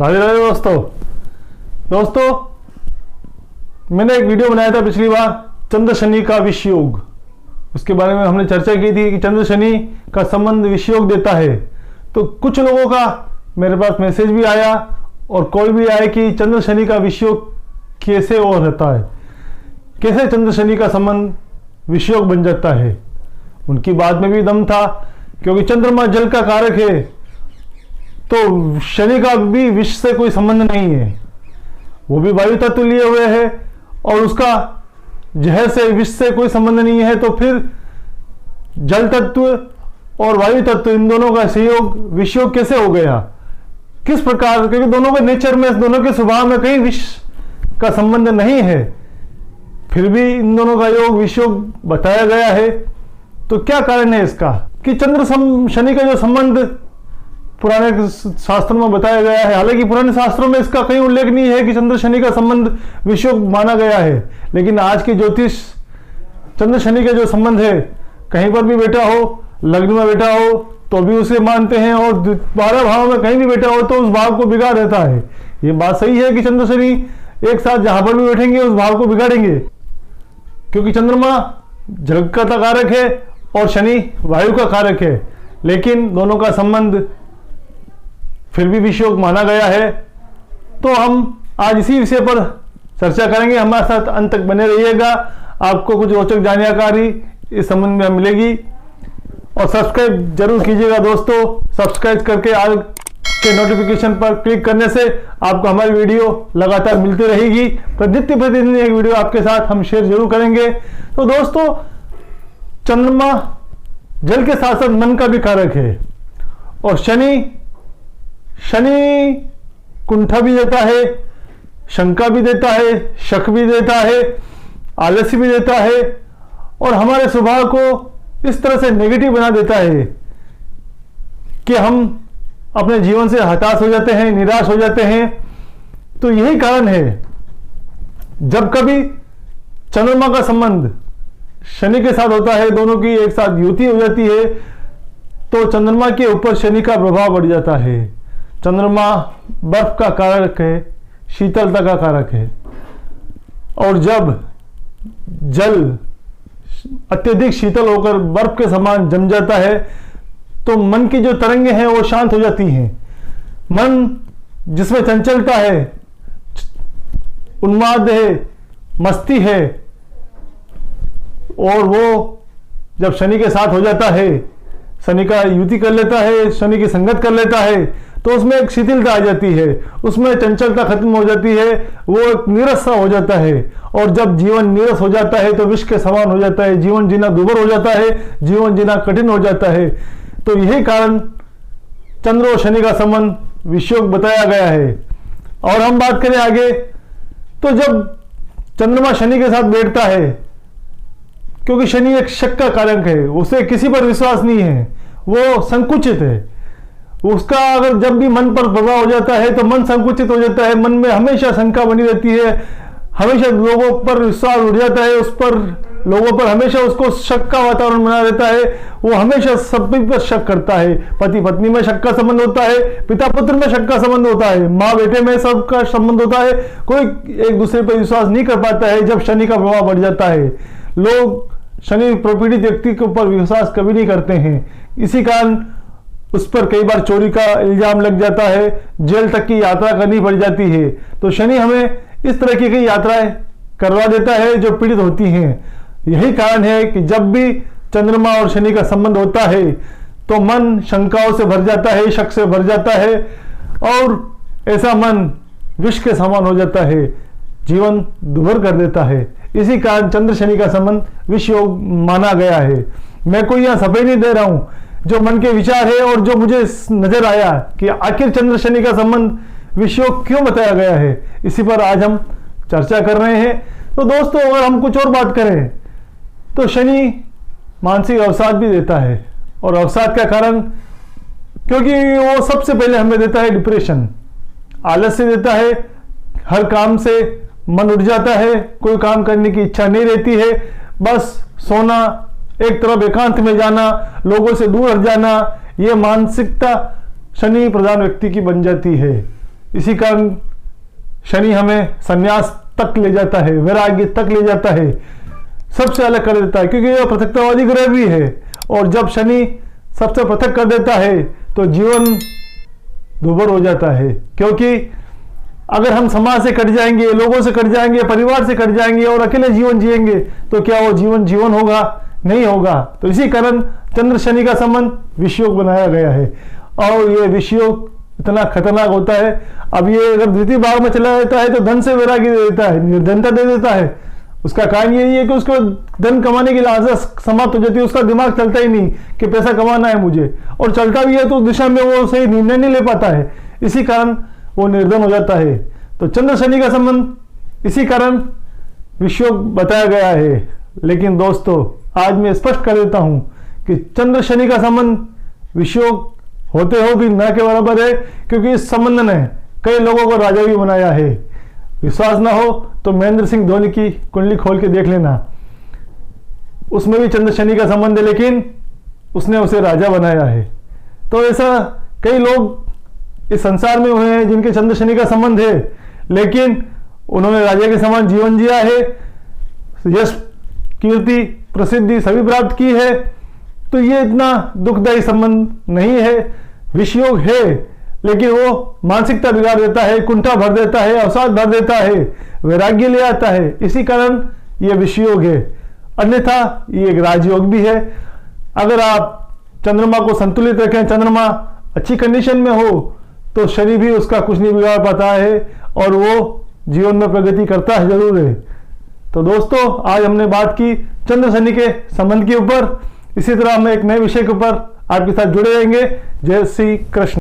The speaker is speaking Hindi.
राधे राधे दोस्तों, मैंने एक वीडियो बनाया था पिछली बार चंद्र शनि का विष योग। उसके बारे में हमने चर्चा की थी कि चंद्र शनि का संबंध विष योग देता है। तो कुछ लोगों का मेरे पास मैसेज भी आया और कॉल भी आया कि चंद्र शनि का विष योग कैसे और रहता है, कैसे चंद्र शनि का संबंध विष योग बन जाता है। उनकी बात में भी दम था, क्योंकि चंद्रमा जल का कारक है, तो शनि का भी विष से कोई संबंध नहीं है। वो भी वायु तत्व लिए हुए है और उसका जहर से विष से कोई संबंध नहीं है। तो फिर जल तत्व और वायु तत्व इन दोनों का संयोग विष योग कैसे हो गया, किस प्रकार? क्योंकि दोनों के नेचर में, दोनों के स्वभाव में कहीं विष का संबंध नहीं है, फिर भी इन दोनों का योग विष योग बताया गया है। तो क्या कारण है इसका कि चंद्र शनि का जो संबंध पुराने शास्त्रों में बताया गया है। हालांकि पुराने शास्त्रों में इसका कहीं उल्लेख नहीं है कि चंद्र शनि का संबंध विष योग माना गया है, लेकिन आज की ज्योतिष चंद्र शनि का जो संबंध है, कहीं पर भी बैठा हो, लग्न में बैठा हो तो भी उसे मानते हैं, और 12 भाव में कहीं भी बैठा हो तो उस भाव को बिगाड़ देता है। ये बात सही है कि चंद्र शनि एक साथ जहां पर भी बैठेंगे उस भाव को बिगाड़ेंगे, क्योंकि चंद्रमा जल का कारक है और शनि वायु का कारक है, लेकिन दोनों का संबंध फिर भी विष योग माना गया है। तो हम आज इसी विषय पर चर्चा करेंगे। हमारे साथ अंत तक बने रहिएगा, आपको कुछ रोचक जानकारी इस संबंध में मिलेगी। और सब्सक्राइब जरूर कीजिएगा दोस्तों। सब्सक्राइब करके आज के नोटिफिकेशन पर क्लिक करने से आपको हमारी वीडियो लगातार मिलती रहेगी। नित्य प्रतिदिन एक वीडियो आपके साथ हम शेयर जरूर करेंगे। तो दोस्तों, चंद्रमा जल के साथ साथ मन का भी कारक है, और शनि कुंठा भी देता है, शंका भी देता है, शक भी देता है, आलस्य भी देता है, और हमारे स्वभाव को इस तरह से नेगेटिव बना देता है कि हम अपने जीवन से हताश हो जाते हैं, निराश हो जाते हैं। तो यही कारण है, जब कभी चंद्रमा का संबंध शनि के साथ होता है, दोनों की एक साथ युति हो जाती है, तो चंद्रमा के ऊपर शनि का प्रभाव बढ़ जाता है। चंद्रमा बर्फ का कारक है, शीतलता का कारक है, और जब जल अत्यधिक शीतल होकर बर्फ के समान जम जाता है तो मन की जो तरंगें हैं वो शांत हो जाती हैं। मन जिसमें चंचलता है, उन्माद है, मस्ती है, और वो जब शनि के साथ हो जाता है, शनि का युति कर लेता है, शनि की संगत कर लेता है, तो उसमें एक शिथिलता आ जाती है, उसमें चंचलता खत्म हो जाती है, वो एक नीरस सा हो जाता है। और जब जीवन नीरस हो जाता है तो विष के समान हो जाता है, जीवन जीना दुर्भर हो जाता है, जीवन जीना कठिन हो जाता है। तो यही कारण चंद्र और शनि का संबंध विष योग बताया गया है। और हम बात करें आगे, तो जब चंद्रमा शनि के साथ बैठता है, क्योंकि शनि एक शक का कारक है, उसे किसी पर विश्वास नहीं है, वो संकुचित है। उसका अगर जब भी मन पर प्रभाव हो जाता है तो मन संकुचित हो जाता है, मन में हमेशा शंका बनी रहती है, हमेशा लोगों पर विश्वास उठ जाता है, उस पर लोगों पर हमेशा उसको शक का वातावरण बना रहता है। वो हमेशा सब पर शक करता है, पति पत्नी में शक का संबंध होता है, पिता पुत्र में शक का संबंध होता है, माँ बेटे में सबका संबंध होता है। कोई एक दूसरे पर विश्वास नहीं कर पाता है जब शनि का प्रभाव बढ़ जाता है। लोग शनि प्रपीड़ित व्यक्ति के ऊपर विश्वास कभी नहीं करते हैं, इसी कारण उस पर कई बार चोरी का इल्जाम लग जाता है, जेल तक की यात्रा करनी पड़ जाती है। तो शनि हमें इस तरह की कई यात्राएं करवा देता है जो पीड़ित होती हैं। यही कारण है कि जब भी चंद्रमा और शनि का संबंध होता है तो मन शंकाओं से भर जाता है, शक से भर जाता है, और ऐसा मन विष के समान हो जाता है, जीवन दुभर कर देता है। इसी कारण चंद्र शनि का संबंध विष योग माना गया है। मैं कोई यहाँ सफाई नहीं दे रहा हूं, जो मन के विचार है और जो मुझे नजर आया कि आखिर चंद्र शनि का संबंध विष योग क्यों बताया गया है, इसी पर आज हम चर्चा कर रहे हैं। तो दोस्तों, अगर हम कुछ और बात करें तो शनि मानसिक अवसाद भी देता है, और अवसाद का कारण, क्योंकि वो सबसे पहले हमें देता है डिप्रेशन, आलस्य देता है, हर काम से मन उठ जाता है, कोई काम करने की इच्छा नहीं रहती है, बस सोना, एक तरफ एकांत में जाना, लोगों से दूर हट जाना, ये मानसिकता शनि प्रधान व्यक्ति की बन जाती है। इसी कारण शनि हमें संन्यास तक ले जाता है, वैराग्य तक ले जाता है, सबसे अलग कर देता है, क्योंकि यह पृथकतावादी ग्रह भी है। और जब शनि सबसे पृथक कर देता है तो जीवन दुर्भर हो जाता है, क्योंकि अगर हम समाज से कट जाएंगे, लोगों से कट जाएंगे, परिवार से कट जाएंगे और अकेले जीवन जिएंगे तो क्या वो जीवन होगा? नहीं होगा। तो इसी कारण चंद्र शनि का संबंध विषयोग बनाया गया है, और ये विषयोग इतना खतरनाक होता है। अब ये अगर द्वितीय भाव में चला जाता है तो धन से वैराग्य दे देता है, निर्धनता दे देता है। उसका कारण यही है कि उसको धन कमाने की लालसा समाप्त हो जाती है, उसका दिमाग चलता ही नहीं कि पैसा कमाना है मुझे, और चलता भी है तो उस दिशा में वो सही निर्णय नहीं ले पाता है, इसी कारण वो निर्धन हो जाता है। तो चंद्र शनि का संबंध इसी कारण विषयोग बताया गया है। लेकिन दोस्तों, आज मैं स्पष्ट कर देता हूं कि चंद्र शनि का संबंध विषयोग होते हो भी न के बराबर है, क्योंकि इस संबंध ने कई लोगों को राजा भी बनाया है। विश्वास ना हो तो महेंद्र सिंह धोनी की कुंडली खोल के देख लेना, उसमें भी चंद्र शनि का संबंध है, लेकिन उसने उसे राजा बनाया है। तो ऐसा कई लोग इस संसार में हुए हैं जिनके चंद्र शनि का संबंध है, लेकिन उन्होंने राजा के समान जीवन जिया है, यश कीर्ति प्रसिद्धि सभी प्राप्त की है। तो ये इतना दुखदायी संबंध नहीं है, विषयोग है, लेकिन वो मानसिकता बिगाड़ देता है, कुंठा भर देता है, अवसाद भर देता है, वैराग्य ले आता है, इसी कारण ये विषयोग है। अन्यथा ये एक राजयोग भी है। अगर आप चंद्रमा को संतुलित रखें, चंद्रमा अच्छी कंडीशन में हो, तो शनि भी उसका कुछ नहीं बिगाड़ पाता है और वो जीवन में प्रगति करता है जरूर है। तो दोस्तों, आज हमने बात की चंद्र शनि के संबंध के ऊपर। इसी तरह हम एक नए विषय के ऊपर आपके साथ जुड़े रहेंगे। जय श्री कृष्ण।